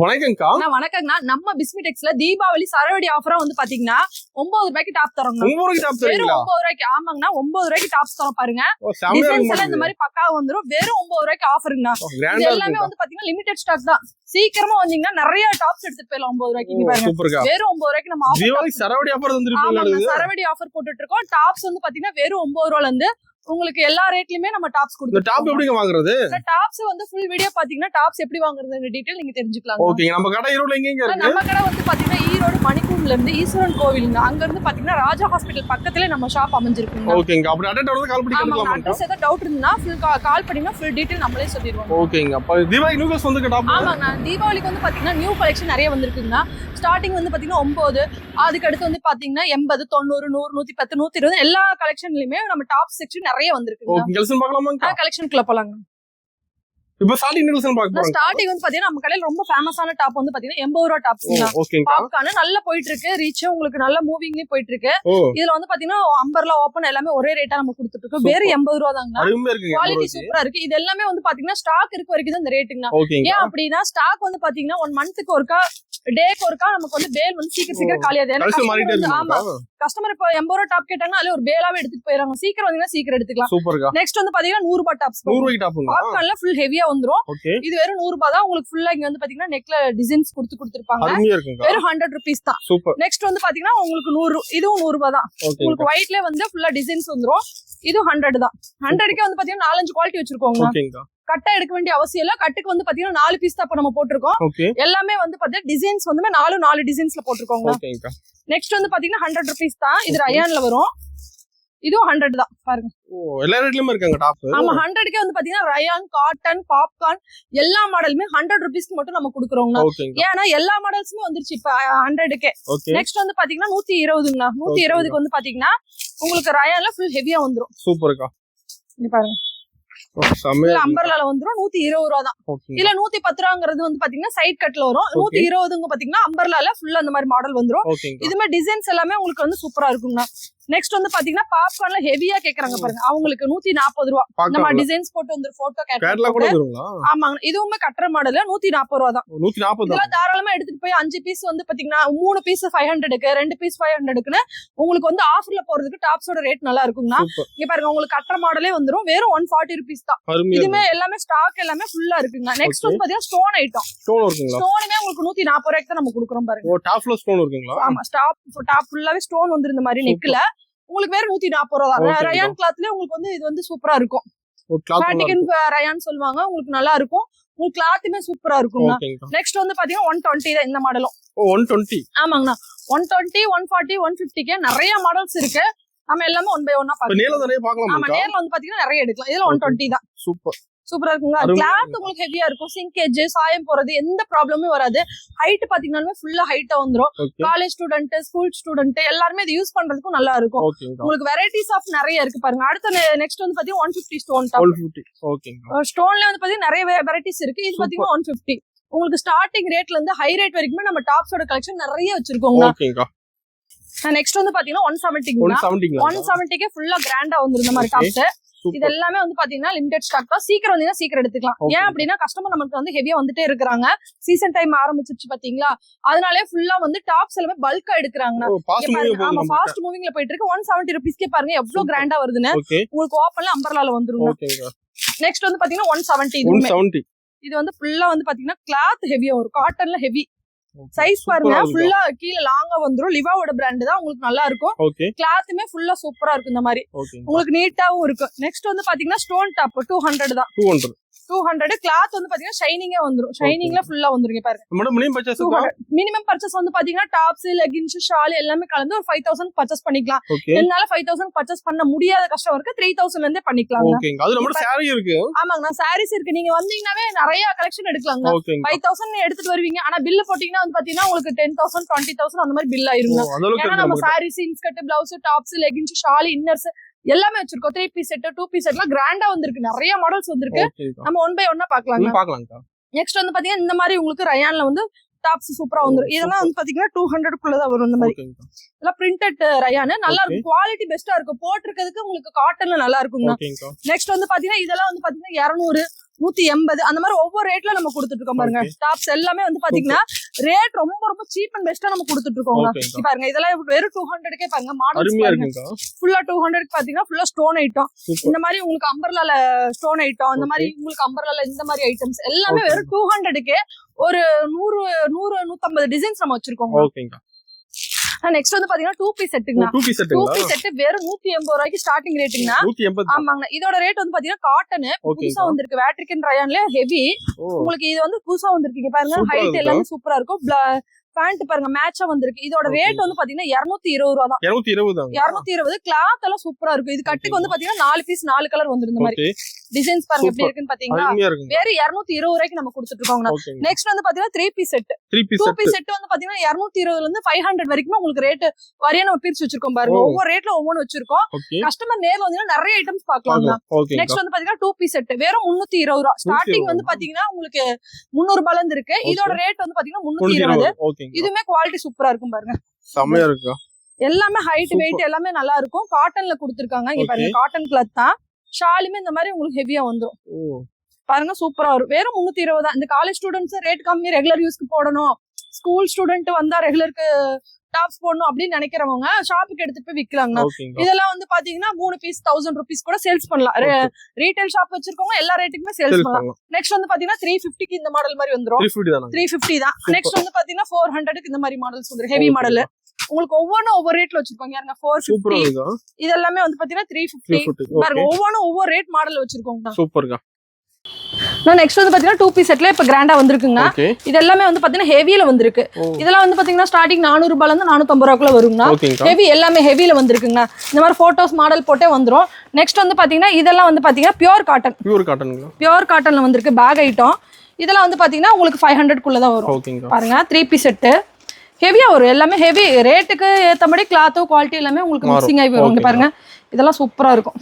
வணக்கம்க்கா. வணக்கங்கண்ணா. நம்ம பிஸ்மிடெக்ஸ்ல தீபாவளி சரவடி ஆஃபரா வந்து பாத்தீங்கன்னா 9 ரூபாய்க்கு டாப் தரோம். 9 ரூபாய்க்கு. ஆமாங்கண்ணா, 9 ரூபாய்க்கு டாப்ஸ் தரோம் பாருங்க. இந்த மாதிரி பக்கா வந்துரும். வெறும் 9 ரூபாய்க்கு ஆஃபருங்கண்ணா. இது எல்லாமே வந்து பாத்தீங்கன்னா லிமிடெட் ஸ்டாக் தான். சீக்கிரமா வந்தீங்கன்னா நிறைய டாப்ஸ் எடுத்துட்டு போயிடலாம் 9 ரூபாய்க்கு. பாருங்க, வெறும் 9 ரூபாய்க்கு நம்ம சரவடி ஆஃபர் வந்துருக்கு. சரவடி ஆஃபர் போட்டுட்டு இருக்கோம். டாப்ஸ் வந்து பாத்தீங்கன்னா வெறும் 9 ரூபாயில இருந்து உங்களுக்கு எல்லா ரேட்லயுமே நம்ம டாப்ஸ் கொடுத்துருக்கோம். டாப் எப்படிங்க வாங்குறது? டாப்ஸ் வந்து ஃபுல் வீடியோ பாத்தீங்கன்னா டாப்ஸ் எப்படி வாங்குறதுங்க டீடைல் நீங்க தெரிஞ்சுக்கலாம். ஓகே, நம்ம கடை ஈரோட்ல எங்க இருக்கு? நம்ம கடை வந்து பாத்தீங்கன்னா ஈரோடு மணிக்கூண்ட்ல இருந்து ஈஸ்வரன் கோவில்ங்க, அங்க இருந்து பாத்தீங்கன்னா ராஜா ஹாஸ்பிடல் பக்கத்துல நம்ம ஷாப் அமைஞ்சிருக்குங்க. ஓகேங்க, அப்படி அட்ரஸ் வந்து கால் பண்ணி கேட்கலாம். அட்ரஸ் ஏதாவது டவுட் இருந்தா ஃபுல் கால் பண்ணீங்கன்னா ஃபுல் டீடைல் நம்மளே சொல்லிடுவோம். ஓகேங்க. அப்ப தீபாவளி நியூ கலெக்ஷன் வந்து டாப். ஆமாங்க, தீபாவளிக்கு வந்து பாத்தீங்கன்னா நியூ கலெக்ஷன் நிறைய வந்திருக்குங்க. ஸ்டார்டிங் வந்து பாத்தீங்கன்னா 9, அதுக்கு அடுத்து வந்து பாத்தீங்கன்னா 80, 90, 100, 110, 120 எல்லா கலெக்ஷன்லயுமே நம்ம டாப் செக்ஷன் நிறைய வந்திருக்குங்க. கலெக்ஷன் பார்க்கலாமா? கலெக்ஷன்க்குள்ள போலாங்க. இப்போ ஸ்டார்டிங் கலெக்ஷன் பார்க்க போறோம். ஸ்டார்டிங் வந்து பாத்தீங்கன்னா நம்ம கடையில ரொம்ப ஃபேமஸான டாப் வந்து பாத்தீங்கன்னா 80 ரூபாய் டாப்ஸ்ங்க. ஓகேங்க. பாப்கார்ன் நல்லா போயிட்டு இருக்கு. ரீச் உங்களுக்கு நல்ல மூவிங்லயே போயிட்டு இருக்கு. இதுல வந்து பாத்தீங்கன்னா அம்பர்லா ஓபன் எல்லாமே ஒரே ரேட்டா நம்ம கொடுத்துட்டு இருக்கோம். வேற 80 ரூபாய் தாங்க. குவாலிட்டி சூப்பரா இருக்கு. இது எல்லாமே வந்து பாத்தீங்கன்னா ஸ்டாக் இருக்க வரைக்கும் தான் இந்த ரேட்டுங்க. ஏன் அப்படின்னா ஸ்டாக் வந்து பாத்தீங்கன்னா 1 மந்த்துக்கு ஒருக்கா டேக்கு ஒருக்கா நமக்கு வந்து பேல் வந்து சீக்கிரம் காலியாகுது. ஆமா, கஸ்டமர் இப்ப 80 ரூபாய் டாப் கேட்டாங்கன்னா அதுல ஒரு பேலாவே எடுத்துட்டு போயிடறாங்க. சீக்கிரம் வந்தீங்கன்னா சீக்கிரம் எடுத்துக்கலாம். நெக்ஸ்ட் வந்து பாத்தீங்கன்னா 100 ரூபாய் டாப்ஸ். 100 ரூபாய் டாப் பாப்கார்ன்ல ஃபுல் ஹெவியா வந்துரும். இது வெறும் 100 ரூபாய் தான். உங்களுக்கு ஃபுல்லா இங்க வந்து பாத்தீங்கன்னா நெக்ல டிசைன்ஸ் கொடுத்துருப்பாங்க. வெறும் 100 rupees தான். நெக்ஸ்ட் வந்து பாத்தீங்கன்னா உங்களுக்கு 100, இதுவும் 100 ரூபாய் தான். உங்களுக்கு ஒயிட்ல வந்து ஃபுல்லா டிசைன்ஸ் வந்துரும். இது 100 தான். 100க்கே வந்து பாத்தீங்கன்னா 4-5 குவாலிட்டி வச்சிருக்கோங்க. கட்டை எடுக்க வேண்டிய அவசியம் இல்ல. கட்டுக்கு வந்து பாத்தீங்கன்னா 4 பீஸ் தான் நம்ம போட்டிருக்கோம். எல்லாமே வந்து பாத்தீங்கன்னா டிசைன்ஸ் வந்து 4 டிசைன்ஸ்ல போட்டிருக்கோங்க. நெக்ஸ்ட் வந்து பாத்தீங்கன்னா 100 rupees தான். இது ரயான்ல வரும். இதுவும் 100 தான். பாருங்க, எல்லா ரேட்லயும் இருக்காங்க டாப். ஆமா, 100க்கே வந்து பாத்தீங்கன்னா ரயான், காட்டன், பாப்கார்ன் எல்லா மாடலுமே 100 rupeesக்கு மட்டும் நம்ம குடுக்குறோங்க. ஏன்னா எல்லா மாடல்ஸுமே வந்துருச்சு இப்ப 100க்கே. நெக்ஸ்ட் வந்து பாத்தீங்கன்னா 120ங்க. 120க்கு வந்து பாத்தீங்கன்னா உங்களுக்கு ரயான்ல ஃபுல் ஹெவியா வந்துரும். சூப்பர்க்கா. இங்க பாருங்க, அம்பர்லால வந்துரும். 120 ரூபாய் தான். இல்ல 110 ரூபாங்கிறது வந்து பாத்தீங்கன்னா சைட் கட்ல வரும். 120ங்க பாத்தீங்கன்னா அம்பர்லால ஃபுல்லா அந்த மாதிரி மாடல் வந்துரும். இதுமே டிசைன்ஸ் எல்லாமே உங்களுக்கு வந்து சூப்பரா இருக்குங்க. நெக்ஸ்ட் வந்து பாத்தீங்கன்னா பாப்கார்ன்ல ஹெவியா கேக்குறாங்க பாருங்க, அவங்களுக்கு 140 ரூபாய். நம்ம டிசைன்ஸ் போட்டு வந்து போட்டோ கேட்டலாக். ஆமாங்க, இதுவுமே கட்டற மாடல் 140 ரூபாய் தான். 140 இதெல்லாம் தாராளமா எடுத்துட்டு போய் 5 பீஸ் வந்து பாத்தீங்கன்னா 3 பீஸ் 500க்கு, 2 பீஸ் 500க்குன்னு உங்களுக்கு வந்து ஆஃபர்ல போறதுக்கு டாப்ஸோட ரேட் நல்லா இருக்குங்க. இங்க பாருங்க, உங்களுக்கு கட்டற மாடலே வந்துரும். வெறும் 140 rupees தான். இதுமே எல்லாமே ஸ்டாக் எல்லாமே ஃபுல்லா இருக்குங்க. நெக்ஸ்ட் வந்து பாத்தீங்கன்னா ஸ்டோன் ஐட்டம். ஸ்டோனுமே உங்களுக்கு 140 ரூபாய்க்கு தான் நம்ம குடுக்குறோம் பாருங்க. ஓ, டாப்ல ஸ்டோன் இருக்குங்களா? ஆமா, டாப் ஃபுல்லாவே ஸ்டோன் வந்து இந்த மாதிரி நெக்ல உங்களுக்கு வேற 140 ரூபாய் தான். ரயான் கிளாத்ல உங்களுக்கு வந்து இது வந்து சூப்பரா இருக்கும். பேட்டிகன் ரயான் சொல்லுவாங்க. உங்களுக்கு நல்லா இருக்கும். உங்களுக்கு கிளாத்துமே சூப்பரா இருக்குங்க. நெக்ஸ்ட் வந்து பாத்தீங்கன்னா 120 தான் இந்த மாடலும். 120. ஆமாங்கண்ணா, 120, 140, 150க்கு நிறைய மாடல்ஸ் இருக்கு. நம்ம எல்லாமே 1 by 1 பாக்கலாம். நேர்ல நிறைய பார்க்கலாம். ஆமா, நேர்ல வந்து பாத்தீங்கன்னா நிறைய எடுக்கலாம். இதுல 120 தான். சூப்பரா இருக்குங்க. கிளாத் உங்களுக்கு ஹெவியா இருக்கும். சிங்கேஜ், சாயம் போறது எந்த ப்ராப்ளமும் வராது. ஹைட் பாத்தீங்கன்னா ஃபுல்லா ஹைட்டா வந்துரும். காலேஜ் ஸ்டூடெண்ட், ஸ்கூல் ஸ்டூடெண்ட் எல்லாருமே இது யூஸ் பண்றதுக்கும் நல்லா இருக்கும். உங்களுக்கு வெரைட்டிஸ் ஆஃப் நிறைய இருக்கு பாருங்க. அடுத்த நெக்ஸ்ட் வந்து பாத்தீங்கன்னா 150 ஸ்டோன் டாப். ஸ்டோன்ல வந்து பாத்தீங்கன்னா நிறைய வெரைட்டிஸ் இருக்கு. இது பாத்தீங்கன்னா 150. உங்களுக்கு ஸ்டார்டிங் ரேட்ல இருந்து ஹை ரேட் வரைக்குமே நம்ம டாப்ஸோட கலெக்ஷன் நிறைய வச்சிருக்கோங்க. நெக்ஸ்ட் வந்து பாத்தீங்கன்னா 170க்கு ஃபுல்லா கிராண்டா வந்துரும் இந்த மாதிரி டாப்ஸ். இது எல்லாமே வந்து பாத்தீங்கன்னா லிமிடெட் ஸ்டாக் தான். சீக்கிரம் வந்தீங்கன்னா சீக்கிரம் எடுத்துக்கலாம். ஏன் அப்படின்னா கஸ்டமர் நமக்கு வந்து ஹெவியா வந்துட்டே இருக்காங்க. சீசன் டைம் ஆரம்பிச்சிருச்சு பாத்தீங்களா, அதனாலே ஃபுல்லா வந்து டாப்ஸ் எல்லாமே பல்கா எடுக்கிறாங்க. ஆமா, ஃபாஸ்ட் மூவிங்ல போயிட்டு இருக்கு. 170 rupeesக்கே பாருங்க எவ்வளவு கிராண்டா வருதுன்னு. உங்களுக்கு ஓப்பன்ல அம்பர்லால வந்துருங்க. நெக்ஸ்ட் வந்து பாத்தீங்கன்னா 170. இது வந்து ஃபுல்லா வந்து பாத்தீங்கன்னா கிளாத் ஹெவியா வரும். காட்டன்ல ஹெவி சைஸ் பாருங்க, ஃபுல்லா கீழ லாங்கா வந்துரும். லிவாவோட பிராண்ட் தான். உங்களுக்கு நல்லா இருக்கும். கிளாத்துமே ஃபுல்லா சூப்பரா இருக்கும். இந்த மாதிரி உங்களுக்கு நீட்டாவும் இருக்கும். நெக்ஸ்ட் வந்து பாத்தீங்கன்னா ஸ்டோன் டாப் 200 தான். 200 கிளாத் வந்து பாத்தீங்கன்னா ஷைனிங்கா வந்துரும். ஷைனிங்ல ஃபுல்லா வந்துருங்க பாருங்க. மினிமம் பர்ச்சேஸ் வந்து பாத்தீங்கன்னா டாப்ஸ், லெகின்ஸ், ஷால் எல்லாமே கலந்து ஒரு 5000 பர்ச்சேஸ் பண்ணிக்கலாம். என்னால 5000 பர்ச்சேஸ் பண்ண முடியாத கஸ்டமருக்கு 3000ல இருந்தே பண்ணிக்கலாம். ஆமாங்க, சாரீஸ் இருக்கு. நீங்க வந்தீங்கன்னாவே நிறைய கலெக்ஷன் எடுக்கலாங்க. 5000 எடுத்துட்டு வருவீங்க. ஆனா பில் போட்டீங்கன்னா வந்து பாத்தீங்கன்னா உங்களுக்கு 10,000, 20,000 அந்த மாதிரி பில் ஆயிருங்க. ஏன்னா நம்ம sarees, inskirt, blouse, tops, leggings, shawl, inners எல்லாமே வச்சிருக்கோம். 3 பீஸ் செட், 2 பீஸ் செட்லாம் கிராண்டா வந்திருக்கு. நிறைய மாடல்ஸ் வந்திருக்கு. நம்ம 1 by 1 பாக்கலாங்க. நெக்ஸ்ட் வந்து பாத்தீங்கன்னா இந்த மாதிரி உங்களுக்கு ரயான்ல வந்து டாப்ஸ் சூப்பரா வந்துரும். இதெல்லாம் வந்து பாத்தீங்கன்னா 200க்குள்ளதான் வரும். இந்த மாதிரி எல்லாம் பிரிண்டட் ரயான் நல்லா இருக்கும். குவாலிட்டி பெஸ்டா இருக்கும். போட்டிருக்கிறதுக்கு உங்களுக்கு காட்டன்ல நல்லா இருக்குங்க. நெக்ஸ்ட் வந்து பாத்தீங்கன்னா இதெல்லாம் வந்து பாத்தீங்கன்னா 200, 180 அந்த மாதிரி ஒவ்வொரு ரேட்ல நம்ம கொடுத்துட்டு இருக்கோம் பாருங்க. டாப்ஸ் எல்லாமே வந்து பாத்தீங்கன்னா ரேட் ரொம்ப ரொம்ப சீப் அண்ட் பெஸ்டா நம்ம கொடுத்துட்டு இருக்கோம். பாருங்க இதெல்லாம் வெறும் 200க்கே பாருங்க. மாடல்ஸ் ஃபுல்லா 200 பாத்தீங்கன்னா ஃபுல்லா ஸ்டோன் ஐட்டம். இந்த மாதிரி உங்களுக்கு அம்பர்லால ஸ்டோன் ஐட்டம், இந்த மாதிரி உங்களுக்கு அம்பர்லால இந்த மாதிரி ஐட்டம்ஸ் எல்லாமே வெறும் 200க்கே ஒரு 100-150 டிசைன்ஸ் நம்ம வச்சிருக்கோம். நெக்ஸ்ட் வந்து பாத்தீங்கன்னா 2 பீஸ் செட்டுங்க. 2 பீஸ் செட் வெறும் 180 ரூபாய்க்கு ஸ்டார்டிங் ரேட்டுங்கண்ணா. ஆமாங்க. இதோட ரேட் வந்து பாத்தீங்கன்னா காட்டன் புதுசா வந்திருக்கு. வேட்ரிகன் ரயான்ல ஹெவி. உங்களுக்கு இது வந்து புதுசா வந்திருக்கு பாருங்க. ஹைட் எல்லாமே சூப்பரா இருக்கும். பேண்ட் பாருங்க மேட்சா வந்திருக்கு. இதோட ரேட் வந்து பாத்தீங்கன்னா 220 ரூபா தான். 220 கிளாத் எல்லாம் சூப்பரா இருக்கும். இது கட்டுக்கு வந்து பாத்தீங்கன்னா 4 பீஸ் 4 கலர் வந்துரும். இந்த மாதிரி டிசைன்ஸ் பாருங்க எப்படி இருக்குன்னு பாத்தீங்களா. வேற 220 ரூபாய்க்கு நம்ம கொடுத்துட்டு இருக்கோம். நெக்ஸ்ட் வந்து பாத்தீங்கன்னா 3 பீஸ் செட். 2 பீஸ் செட் வந்து பாத்தீங்கன்னா 220 ல இருந்து 500 வரைக்கும் உங்களுக்கு ரேட் வரையா நம்ம பிரிச்சு வச்சிருக்கோம் பாருங்க. ஒவ்வொரு ரேட்ல ஒவ்வொன்னு வச்சிருக்கோம். கஸ்டமர் நேர்ல வந்து நிறைய ஐட்டம்ஸ் பாக்கலாம். நெக்ஸ்ட் வந்து பாத்தீங்கன்னா 2 பீஸ் செட் வெறும் 320 ரூபா. ஸ்டார்டிங் வந்து பாத்தீங்கன்னா உங்களுக்கு 300 ரூபாயில இருந்து இருக்கு. இதோட ரேட் வந்து பாத்தீங்கன்னா 320. இதுமே குவாலிட்டி சூப்பரா இருக்கும் பாருங்க. செமையா இருக்கு. எல்லாமே ஹைட் வெயிட் எல்லாமே நல்லா இருக்கும். காட்டன்ல கொடுத்திருக்காங்க. இங்க பாருங்க காட்டன் கிளாத் தான். ஷாலுமே இந்த மாதிரி உங்களுக்கு ஹெவியா வந்துரும். பாருங்க சூப்பரா வரும். வெறும் 320 தான். இந்த காலேஜ் ஸ்டூடெண்ட்ஸ் ரேட் கம்மி ரெகுலர் யூஸ்க்கு போடணும், ஸ்கூல் ஸ்டூடெண்ட் வந்தா ரெகுலருக்கு டாப்ஸ் போடணும் அப்படின்னு நினைக்கிறவங்க ஷாப்புக்கு எடுத்துட்டு போய் விக்கலாங்க. இதெல்லாம் வந்து பாத்தீங்கன்னா 3 பீஸ் 1000 ரூபீஸ் கூட சேல்ஸ் பண்ணலாம். ரீட்டைல் ஷாப் வச்சிருக்கவங்க எல்லா ரேட்டுக்குமே சேல்ஸ் பண்ணலாம். நெக்ஸ்ட் வந்து பாத்தீங்கன்னா 350க்கு இந்த மாடல் மாதிரி வந்துரும். 350 தான். நெக்ஸ்ட் வந்து பாத்தீங்கன்னா 400க்கு இந்த மாதிரி மாடல்ஸ் வந்துரும். ஹெவி மாடல் உங்களுக்கு ஒவ்வொன்றும் ஒவ்வொரு ரேட்ல வச்சிருப்பாங்க. யாருங்க 450 இதெல்லாமே வந்து பாத்தீங்கன்னா 350 பாருங்க. ஒவ்வொன்றும் ஒவ்வொரு ரேட் மாடல் வச்சிருக்கோங்க. சூப்பர்ங்க. நெக்ஸ்ட் வந்து பாத்தீங்கன்னா 2 பீஸ் செட்ல இப்ப கிராண்டா வந்திருக்குங்க. இது எல்லாமே வந்து பாத்தீங்கன்னா ஹெவில வந்திருக்கு. இதெல்லாம் வந்து பாத்தீங்கன்னா ஸ்டார்டிங் 400 ரூபாயில இருந்து 450 ரூபாய்க்குள்ள வருங்க. ஹெவி எல்லாமே ஹெவில வந்திருக்குங்க. இந்த மாதிரி போட்டோஸ் மாடல் போட்டே வந்துரும். நெக்ஸ்ட் வந்து பாத்தீங்கன்னா இதெல்லாம் வந்து பாத்தீங்கன்னா பியூர் காட்டன்ல வந்திருக்கு. பேக் ஐட்டம் இதெல்லாம் வந்து பாத்தீங்கன்னா உங்களுக்கு 500 குள்ள தான் வரும். பாருங்க 3 பீஸ் செட் ஹெவியா வரும். எல்லாமே ஹெவி ரேட்டுக்கு ஏத்தபடி கிளாத்தோ குவாலிட்டி எல்லாமே உங்களுக்கு மிக்சிங் ஆகி வரும். இங்க பாருங்க இதெல்லாம் சூப்பரா இருக்கும்.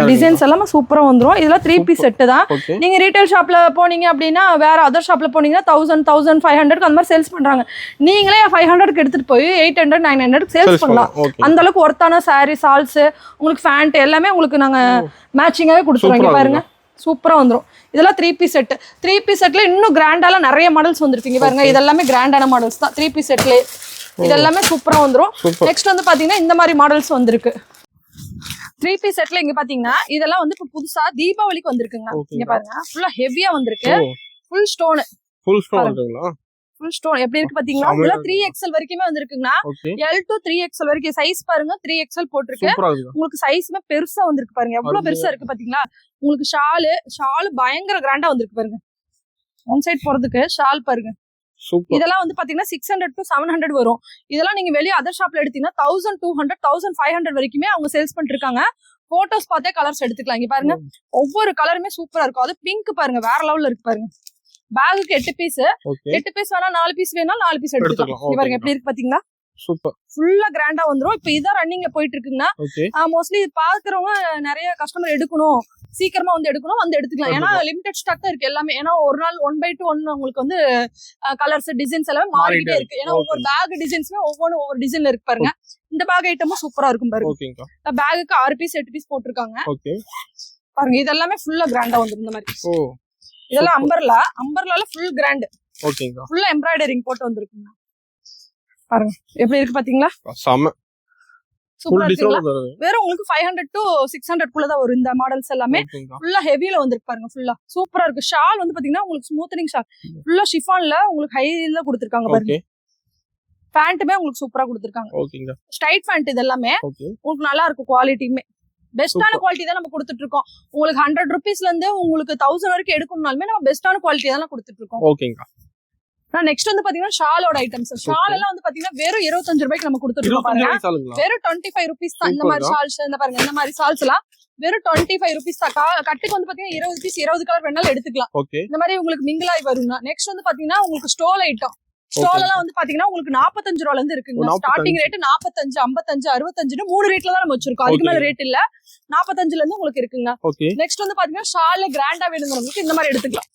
டிசைன்ஸ் எல்லாமே சூப்பரா வந்துரும். இதெல்லாம் 3 பீஸ் செட் தான். நீங்க ரீட்டைல் ஷாப்ல போனீங்க அப்படின்னா வேற அதர் ஷாப்ல போனீங்கன்னா 1000-1500 அந்த மாதிரி சேல்ஸ் பண்றாங்க. நீங்களே 500க்கு எடுத்துட்டு போய் 800-900 சேல்ஸ் பண்ணலாம். அந்த அளவுக்கு ஒர்த்தான சாரி சால்ஸ் உங்களுக்கு ஃபேண்ட் எல்லாமே உங்களுக்கு நாங்க மேட்சிங்காவே கொடுத்துருவோம். பாருங்க சூப்பரா வந்துரும். இதெல்லாம் 3 பீஸ் செட். 3 பீஸ் செட்ல இன்னும் கிராண்டால நிறைய மாடல்ஸ் வந்துருக்கீங்க பாருங்க. இதெல்லாமே கிராண்டான மாடல்ஸ் தான் 3 பீஸ் செட்ல. இதெல்லாமே சூப்பரா வந்துரும். நெக்ஸ்ட் வந்து பாத்தீங்கன்னா இந்த மாதிரி மாடல்ஸ் வந்திருக்கு. 3 பீஸ் செட்ல இங்க பாத்தீங்கன்னா இதெல்லாம் வந்து இப்ப புதுசா தீபாவளிக்கு வந்திருக்குங்க. இங்க பாருங்க ஃபுல்லா ஹெவியா வந்திருக்கு. ஃபுல் ஸ்டோன் எப்படி இருக்கு பாத்தீங்களா. இதுல 3XL வரைக்குமே வந்திருக்குங்க. L to 3XL வரைக்கும் சைஸ் பாருங்க. 3XL போட்டிருக்கு. உங்களுக்கு சைஸ்மே பெருசா வந்திருக்கு பாருங்க. எவ்வளவு பெருசா இருக்கு பாத்தீங்களா. உங்களுக்கு ஷால் பயங்கர கிராண்டா வந்திருக்கு பாருங்க. ஒன் சைட் போறதுக்கு ஷால் பாருங்க. இதெல்லாம் வந்து பாத்தீங்கன்னா 600-700 வரும். இதெல்லாம் நீங்க வெளியே அதர் ஷாப்ல எடுத்தீங்கன்னா 1200-1500 வரைக்குமே அவங்க சேல்ஸ் பண்ணிட்டு இருக்காங்க. போட்டோஸ் பார்த்தே கலர்ஸ் எடுத்துக்கலாம். இங்க பாருங்க ஒவ்வொரு கலருமே சூப்பரா இருக்கும். அது பிங்க் பாருங்க வேற லெவல்ல இருக்கு பாருங்க. பேகுக்கு 8 பீஸ் 8 பீஸ் வேணா 4 பீஸ் வேணாலும் 4 பீஸ் எடுத்துக்கலாம். இங்க பாருங்க எப்படி இருக்கு பாத்தீங்களா. சூப்பர் ஃபுல்லா கிராண்டா வந்துரும். இப்ப இதான் ரன்னிங்ல போயிட்டு இருக்குங்கன்னா மோஸ்ட்லி பாக்குறவங்க நிறைய கஸ்டமர் எடுக்கணும் சீக்கிரமா வந்து எடுக்கணும் வந்து எடுத்துக்கலாம். ஏன்னா லிமிடெட் ஸ்டாக் தான் இருக்கு எல்லாமே. ஏன்னா ஒரு நாள் 1/1 உங்களுக்கு வந்து கலர்ஸ் டிசைன்ஸ் எல்லாமே மாறிக்கிட்டே இருக்கு. ஏன்னா ஒவ்வொரு பேக் டிசைன்ஸ்மே ஒவ்வொரு டிசைன்ல இருக்கு பாருங்க. இந்த பேக் ஐட்டமும் சூப்பரா இருக்கும் பாருங்க. பேகுக்கு 6 பீஸ் 8 பீஸ் போட்டிருக்காங்க பாருங்க. இதெல்லாமே ஃபுல்லா கிராண்டா வந்துரும் இந்த மாதிரி. இதெல்லாம் அம்பர்லால ஃபுல் கிராண்ட் ஃபுல்லா எம்ப்ராய்டரிங் போட்டு வந்திருக்குங்க. பாருங்க எப்படி இருக்கு பாத்தீங்களா. சூப்பரா இருக்குங்களா. வெறும் உங்களுக்கு 500-600 குள்ள தான் வரும். இந்த மாடல்ஸ் எல்லாமே ஃபுல்லா ஹெவில வந்திருக்கு பாருங்க. ஃபுல்லா சூப்பரா இருக்கு. ஷால் வந்து பாத்தீங்கன்னா உங்களுக்கு ஸ்மூத்தனிங் ஷால் ஃபுல்லா ஷிஃபான்ல உங்களுக்கு ஹைல கொடுத்திருக்காங்க பாருங்க. பேண்ட்டுமே உங்களுக்கு சூப்பரா கொடுத்திருக்காங்க. ஸ்ட்ரைட் பேண்ட் இது எல்லாமே உங்களுக்கு நல்லா இருக்கும். குவாலிட்டியுமே பெஸ்டான குவாலிட்டி தான் நம்ம கொடுத்துட்டு இருக்கோம். உங்களுக்கு 100 ரூபீஸ்ல இருந்து உங்களுக்கு 1000 வரைக்கும் எடுக்கணும்னாலுமே நம்ம பெஸ்டான குவாலிட்டி தான் கொடுத்துட்டு இருக்கோம். நெக்ஸ்ட் வந்து பாத்தீங்கன்னா ஷாலோட ஐட்டம்ஸ். ஷால் எல்லாம் வந்து பாத்தீங்கன்னா வெறும் 25 ரூபாய்க்கு நம்ம கொடுத்துட்டு இருக்கோம் பாருங்க. வெறும் 25 ரூபீஸ் தான். இந்த மாதிரி ஷால்ஸ் இந்த பாருங்க. இந்த மாதிரி ஷால்ஸ் எல்லாம் வெறும் 25 ரூபீஸ் தான். கட்டுக்கு வந்து பாத்தீங்கன்னா 20 பீஸ் 20 கலர் வேணாலும் எடுத்துக்கலாம். இந்த மாதிரி உங்களுக்கு மிங்கிளாய் வருங்க. நெக்ஸ்ட் வந்து பாத்தீங்கன்னா உங்களுக்கு ஸ்டோல் ஐட்டம். ஸ்டோல் எல்லாம் வந்து பாத்தீங்கன்னா உங்களுக்கு 45 ரூபாயில இருந்து இருக்குங்க. ஸ்டார்டிங் ரேட் 45, 55, 65 3 ரேட்ல தான் நம்ம வச்சிருக்கோம். அதுக்கு மேல ரேட் இல்ல. 45ல இருந்து உங்களுக்கு இருக்குங்க. நெக்ஸ்ட் வந்து பாத்தீங்கன்னா ஷால்ல கிராண்டா வேணுங்கிறவங்களுக்கு இந்த மாதிரி எடுத்துக்கலாம்.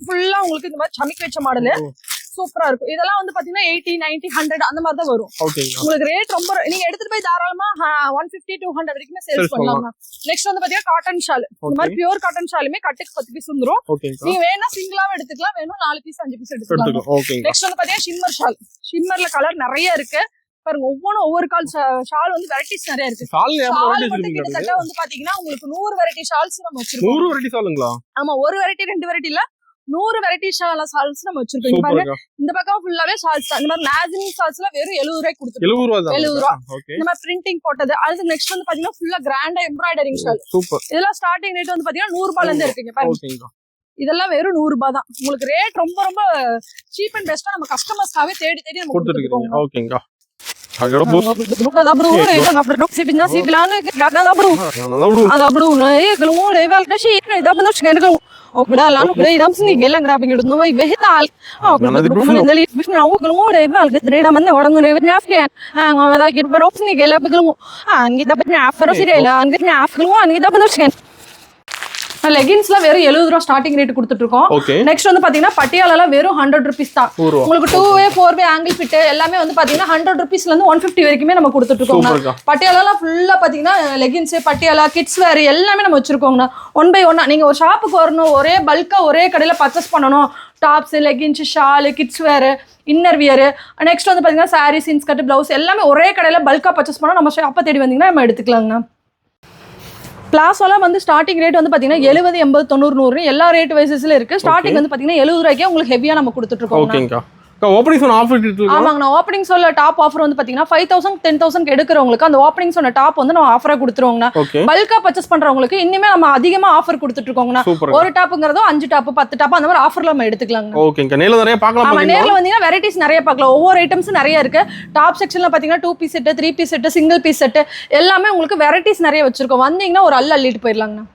ஃபுல்லா உங்களுக்கு இந்த மாதிரி சமிக் வச்ச மாடல் சூப்பரா இருக்கும். இதெல்லாம் வந்து பாத்தீங்கன்னா 80, 90, 100 அந்த மாதிரி தான் வரும். ஓகேங்களா. உங்களுக்கு ரேட் ரொம்ப நீங்க எடுத்துட்டு போய் தாராளமா 150, 200 வரைக்கும் சேல்ஸ் பண்ணலாம். நெக்ஸ்ட் வந்து பாத்தீங்கன்னா காட்டன் ஷால். இந்த மாதிரி பியூர் காட்டன் ஷாலுமே கட்டுக்கு 10 பீஸ் வந்துரும். ஓகேங்களா. நீங்க வேணா சிங்கிளாவும் எடுத்துக்கலாம், வேணும் 4 பீஸ் 5 பீஸ் எடுத்துக்கலாம். ஓகேங்க. நெக்ஸ்ட் வந்து பாத்தீங்கன்னா ஷிம்மர் ஷால். ஷிம்மர்ல கலர் நிறைய இருக்கு பாருங்க. ஒவ்வொரு ஷால் வந்து வெரைட்டிஸ் நிறைய இருக்கு. ஷால் கிட்டத்தட்ட வந்து பாத்தீங்கன்னா உங்களுக்கு 100 வெரைட்டி ஷால்ஸ் நம்ம வச்சிருக்கோம். 100 வெரைட்டி ஷாலுங்களா? ஆமா, ஒரு வெரைட்டி 2 வெரைட்டி இல்ல, 100 வெரைட்டி ஷால்ஸ் நம்ம வச்சிருக்கோம். பாருங்க இந்த பக்கம் ஃபுல்லாவே ஷால்ஸ். இந்த மாதிரி நாசிங் ஷால்ஸ்ல வெறும் 70 ரூபாய்க்கு கொடுத்துருக்கோம். 70 ரூபாய். ஓகே. இந்த மாதிரி பிரிண்டிங் போட்டது. அது நெக்ஸ்ட் வந்து பாத்தீங்கன்னா ஃபுல்லா கிராண்டா எம்ப்ராய்டரிங் ஷால். சூப்பர். இதெல்லாம் ஸ்டார்டிங் ரேட் வந்து பாத்தீங்கன்னா 100 ரூபாயில இருந்து இருக்குங்க. பாருங்க இதெல்லாம் வெறும் 100 ரூபாய் தான். உங்களுக்கு ரேட் ரொம்ப ரொம்ப சீப் அண்ட் பெஸ்டா நம்ம கஸ்டமர்ஸ்க்காவே தேடி நம்ம கொடுத்துருக்கோம். ஓகேங்க. Agora bro, na produção se binasi plano que cada da bro. Ada bro, na e glumo level da shi, da bano chega no. O bra lá no play dams ni gelang grabbing do no vai vegetal. O bra bro, na li bisna o glumo level que trade man orango ne na afgan. Ang ada kit bro ni gelang glumo. Angi da bna afro sirela, angi na afglumo, angi da bano chega. லெகின்ஸ்ல வெறும் 70 ரூபாய் starting rate கொடுத்துட்டு இருக்கோம். Next வந்து பாத்தீங்கன்னா பட்டியாலால வெறும் 100 rupees தான். உங்களுக்கு 2way 4way angle fit எல்லாமே வந்து பாத்தீங்கன்னா 100 rupeesல இருந்து 150 வரைக்குமே நம்ம கொடுத்துட்டு இருக்கோம். பட்டியாலால ஃபுல்லா பாத்தீங்கன்னா லெகின்ஸ், பட்டியாலா, கிட்ஸ் வேர் எல்லாமே நம்ம வச்சிருக்கோம்னா 1 by 1. நீங்க ஒரு ஷாப்புக்கு வரணும், ஒரே பல்கா ஒரே கடையில பர்ச்சேஸ் பண்ணணும். Tops, leggings, shawl, kids wear, inner wear, next வந்து பாத்தீங்கன்னா சாரீஸ், இன்ஸ்கர்ட், பிளவுஸ் எல்லாமே ஒரே கடையில பல்கா பர்ச்சேஸ் பண்ணா நம்ம ஷாப்பை தேடி வந்தீங்கன்னா நம்ம எடுத்துக்கலாங்கண்ணா. பிளாஸோலாம் வந்து ஸ்டார்டிங் ரேட் வந்து பாத்தீங்கன்னா 70, 80, 90, 100 எல்லா ரேட் வைசஸ்ல இருக்கு. ஸ்டார்டிங் வந்து பாத்தீங்கன்னா 70 ரூபாய்க்கே உங்களுக்கு ஹெவியா நம்ம கொடுத்துட்டு இருக்கோம். ஓகேங்கா. ஓப்பனிங் சொன்ன ஆஃபர் இருக்கு. ஆமாங்க. நான் ஓப்பனிங் சொல்ல டாப் ஆஃபர் வந்து பாத்தீங்கன்னா 5000, 10,000 எடுக்கிறவங்களுக்கு அந்த ஓப்பனிங் சொன்ன டாப் வந்து நம்ம ஆஃபரா கொடுத்துருவோங்கண்ணா. பல்கா பர்ச்சேஸ் பண்றவங்களுக்கு இன்னுமே நம்ம அதிகமா ஆஃபர் கொடுத்துட்டு இருக்கோங்கண்ணா. ஒரு டாப்புங்கிறதோ 5 டாப் 10 டாப் அந்த மாதிரி ஆஃபர்ல நம்ம எடுத்துக்கலாங்க. ஓகேங்க. நேர்ல நிறைய பார்க்கலாம். ஆமா, நேர்ல வந்தீங்கன்னா வெரைட்டிஸ் நிறைய பார்க்கலாம். ஒவ்வொரு ஐட்டம்ஸ் நிறைய இருக்கு. டாப் செக்ஷன்ல பாத்தீங்கன்னா 2 piece set, 3 piece set, single piece set எல்லாமே உங்களுக்கு வெரைட்டிஸ் நிறைய வச்சிருக்கோம். வந்தீங்கன்னா ஒரு அள்ளிட்டு போயிடலாங்கண்ணா.